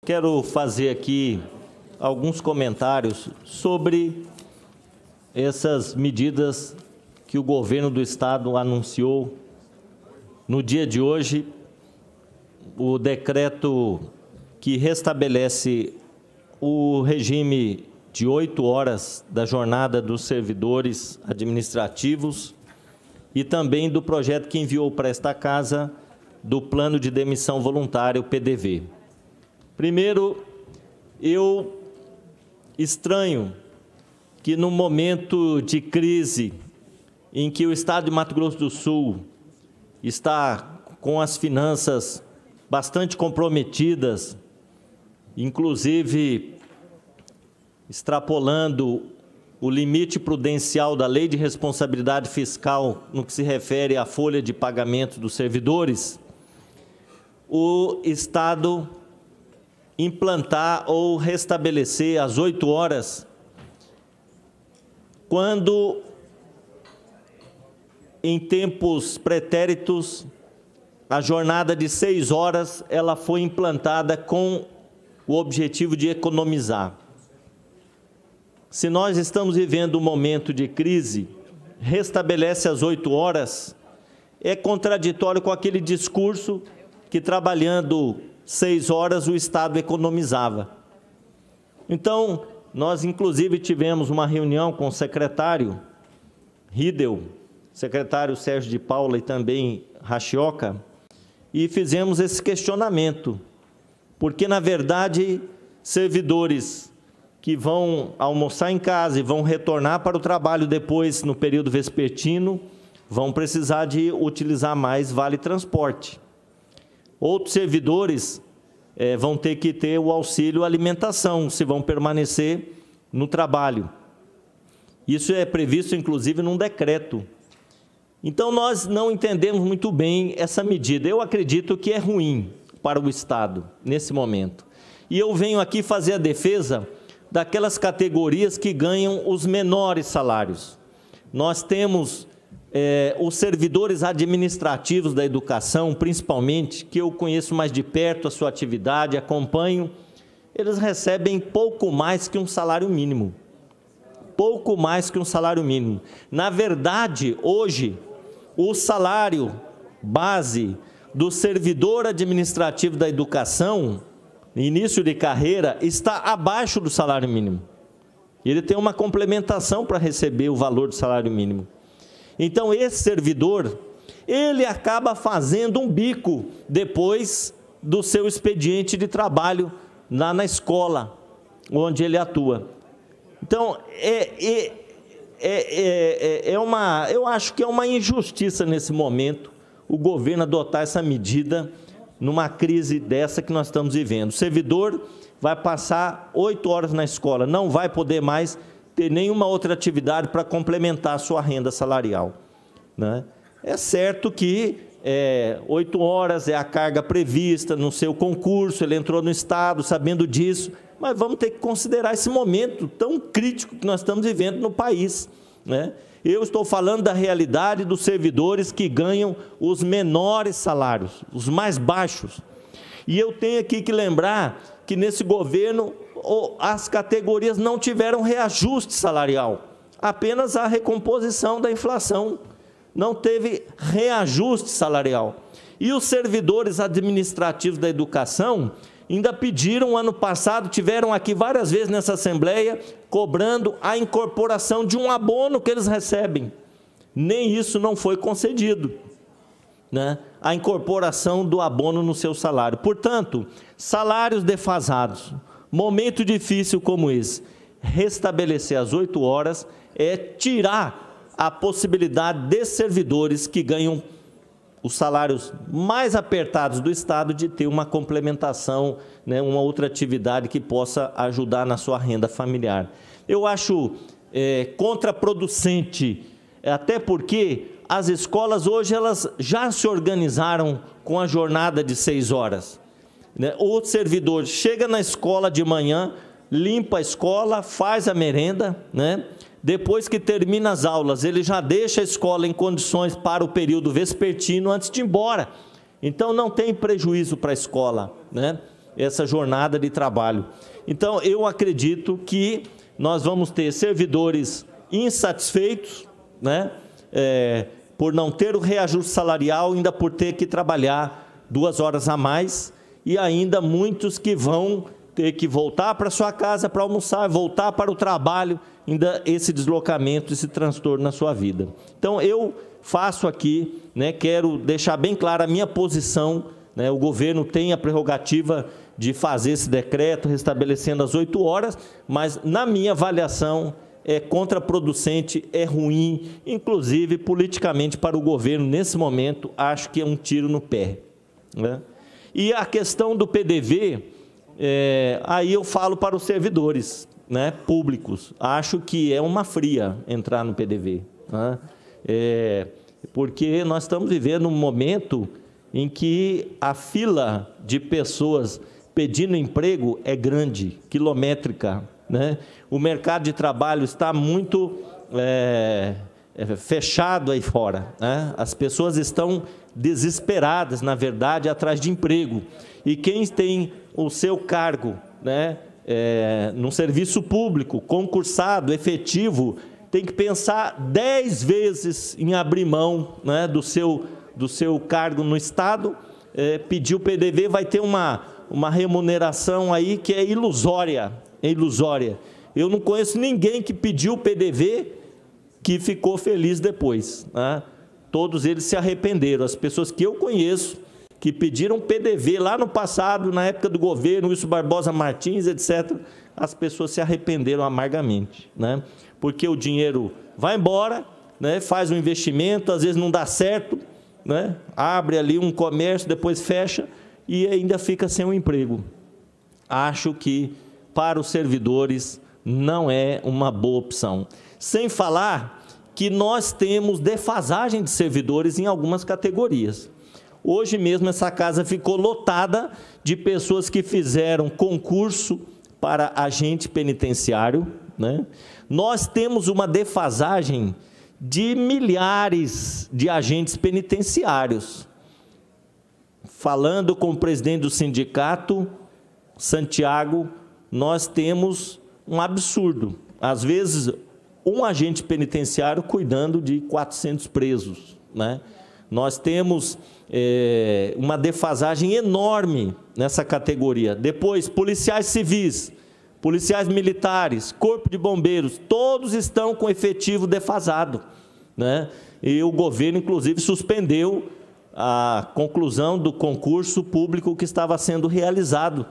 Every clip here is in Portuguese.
quero fazer aqui alguns comentários sobre essas medidas que o governo do Estado anunciou no dia de hoje, o decreto que restabelece o regime de 8 horas da jornada dos servidores administrativos e também do projeto que enviou para esta casa do Plano de Demissão Voluntária, o PDV. Primeiro, eu estranho que no momento de crise em que o Estado de Mato Grosso do Sul está com as finanças bastante comprometidas, inclusive extrapolando o limite prudencial da Lei de Responsabilidade Fiscal no que se refere à folha de pagamento dos servidores, o Estado implantar ou restabelecer as 8 horas, quando em tempos pretéritos a jornada de 6 horas ela foi implantada com o objetivo de economizar. Se nós estamos vivendo um momento de crise, restabelece as 8 horas, é contraditório com aquele discurso que trabalhando 6 horas o Estado economizava. Então, nós inclusive tivemos uma reunião com o secretário Riedel, secretário Sérgio de Paula e também Rachioca, e fizemos esse questionamento, porque na verdade servidores que vão almoçar em casa e vão retornar para o trabalho depois no período vespertino, vão precisar de utilizar mais vale transporte. Outros servidores vão ter que ter o auxílio alimentação, se vão permanecer no trabalho. Isso é previsto, inclusive, num decreto. Então, nós não entendemos muito bem essa medida. Eu acredito que é ruim para o Estado, nesse momento. E eu venho aqui fazer a defesa daquelas categorias que ganham os menores salários. Nós temos os servidores administrativos da educação, principalmente, que eu conheço mais de perto a sua atividade, acompanho, eles recebem pouco mais que um salário mínimo. Pouco mais que um salário mínimo. Na verdade, hoje, o salário base do servidor administrativo da educação, início de carreira, está abaixo do salário mínimo. Ele tem uma complementação para receber o valor do salário mínimo. Então, esse servidor, ele acaba fazendo um bico depois do seu expediente de trabalho lá na escola onde ele atua. Então, eu acho que é uma injustiça nesse momento o governo adotar essa medida numa crise dessa que nós estamos vivendo. O servidor vai passar 8 horas na escola, não vai poder mais ter nenhuma outra atividade para complementar a sua renda salarial, né? É certo que 8 horas é a carga prevista no seu concurso, ele entrou no Estado sabendo disso, mas vamos ter que considerar esse momento tão crítico que nós estamos vivendo no país, né? Eu estou falando da realidade dos servidores que ganham os menores salários, os mais baixos. E eu tenho aqui que lembrar que nesse governo as categorias não tiveram reajuste salarial, apenas a recomposição da inflação, não teve reajuste salarial. E os servidores administrativos da educação ainda pediram, ano passado, tiveram aqui várias vezes nessa Assembleia, cobrando a incorporação de um abono que eles recebem. Nem isso não foi concedido, né? A incorporação do abono no seu salário. Portanto, salários defasados, momento difícil como esse, restabelecer as 8 horas é tirar a possibilidade de servidores que ganham os salários mais apertados do Estado de ter uma complementação, né, uma outra atividade que possa ajudar na sua renda familiar. Eu acho contraproducente, até porque as escolas hoje elas já se organizaram com a jornada de 6 horas. Né? O servidor chega na escola de manhã, limpa a escola, faz a merenda, né? Depois que termina as aulas, ele já deixa a escola em condições para o período vespertino antes de ir embora. Então, não tem prejuízo para a escola, né? essa jornada de trabalho. Então, eu acredito que nós vamos ter servidores insatisfeitos, né, por não ter o reajuste salarial, ainda por ter que trabalhar 2 horas a mais, e ainda muitos que vão ter que voltar para sua casa para almoçar, voltar para o trabalho, ainda esse deslocamento, esse transtorno na sua vida. Então, eu faço aqui, né, quero deixar bem clara a minha posição, né, o governo tem a prerrogativa de fazer esse decreto, restabelecendo as 8 horas, mas, na minha avaliação, é contraproducente, é ruim, inclusive politicamente para o governo, nesse momento, acho que é um tiro no pé, né? E a questão do PDV, aí eu falo para os servidores, né, públicos, acho que é uma fria entrar no PDV, né? Porque nós estamos vivendo um momento em que a fila de pessoas pedindo emprego é grande, quilométrica, né? O mercado de trabalho está muito fechado aí fora, né? As pessoas estão desesperadas, na verdade, atrás de emprego. E quem tem o seu cargo, né, no serviço público, concursado, efetivo, tem que pensar 10 vezes em abrir mão, né, do seu cargo no Estado, pedir o PDV, vai ter uma remuneração aí que é ilusória, Eu não conheço ninguém que pediu o PDV que ficou feliz depois, né? Todos eles se arrependeram. As pessoas que eu conheço, que pediram PDV lá no passado, na época do governo, Wilson Barbosa Martins, etc., as pessoas se arrependeram amargamente, né? Porque o dinheiro vai embora, né? Faz um investimento, às vezes não dá certo, né? Abre ali um comércio, depois fecha e ainda fica sem um emprego. Acho que para os servidores não é uma boa opção. Sem falar que nós temos defasagem de servidores em algumas categorias. Hoje mesmo essa casa ficou lotada de pessoas que fizeram concurso para agente penitenciário, né? Nós temos uma defasagem de milhares de agentes penitenciários. Falando com o presidente do sindicato, Santiago, nós temos um absurdo. Às vezes, um agente penitenciário cuidando de 400 presos, né? Nós temos uma defasagem enorme nessa categoria. Depois, policiais civis, policiais militares, corpo de bombeiros, todos estão com efetivo defasado, né? E o governo, inclusive, suspendeu a conclusão do concurso público que estava sendo realizado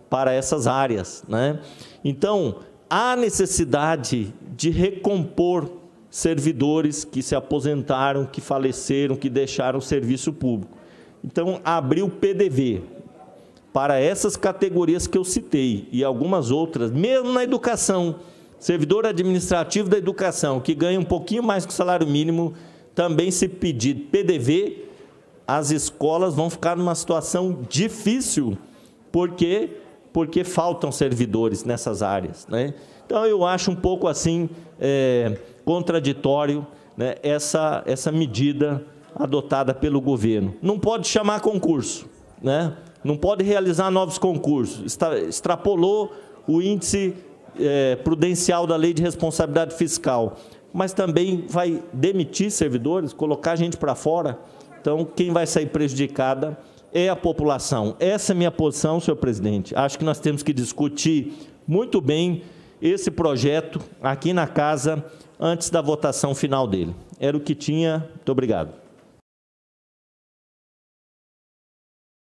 para essas áreas, né? Então, há necessidade de recompor servidores que se aposentaram, que faleceram, que deixaram o serviço público. Então, abrir o PDV para essas categorias que eu citei e algumas outras, mesmo na educação, servidor administrativo da educação, que ganha um pouquinho mais que o salário mínimo, também se pedir PDV, as escolas vão ficar numa situação difícil, porque faltam servidores nessas áreas, né? Então, eu acho um pouco assim contraditório, né, essa medida adotada pelo governo. Não pode chamar concurso, né? Não pode realizar novos concursos. Extrapolou o índice prudencial da Lei de Responsabilidade Fiscal, mas também vai demitir servidores, colocar gente para fora. Então, quem vai sair prejudicada é a população. Essa é a minha posição, senhor presidente. Acho que nós temos que discutir muito bem esse projeto aqui na casa antes da votação final dele. Era o que tinha. Muito obrigado.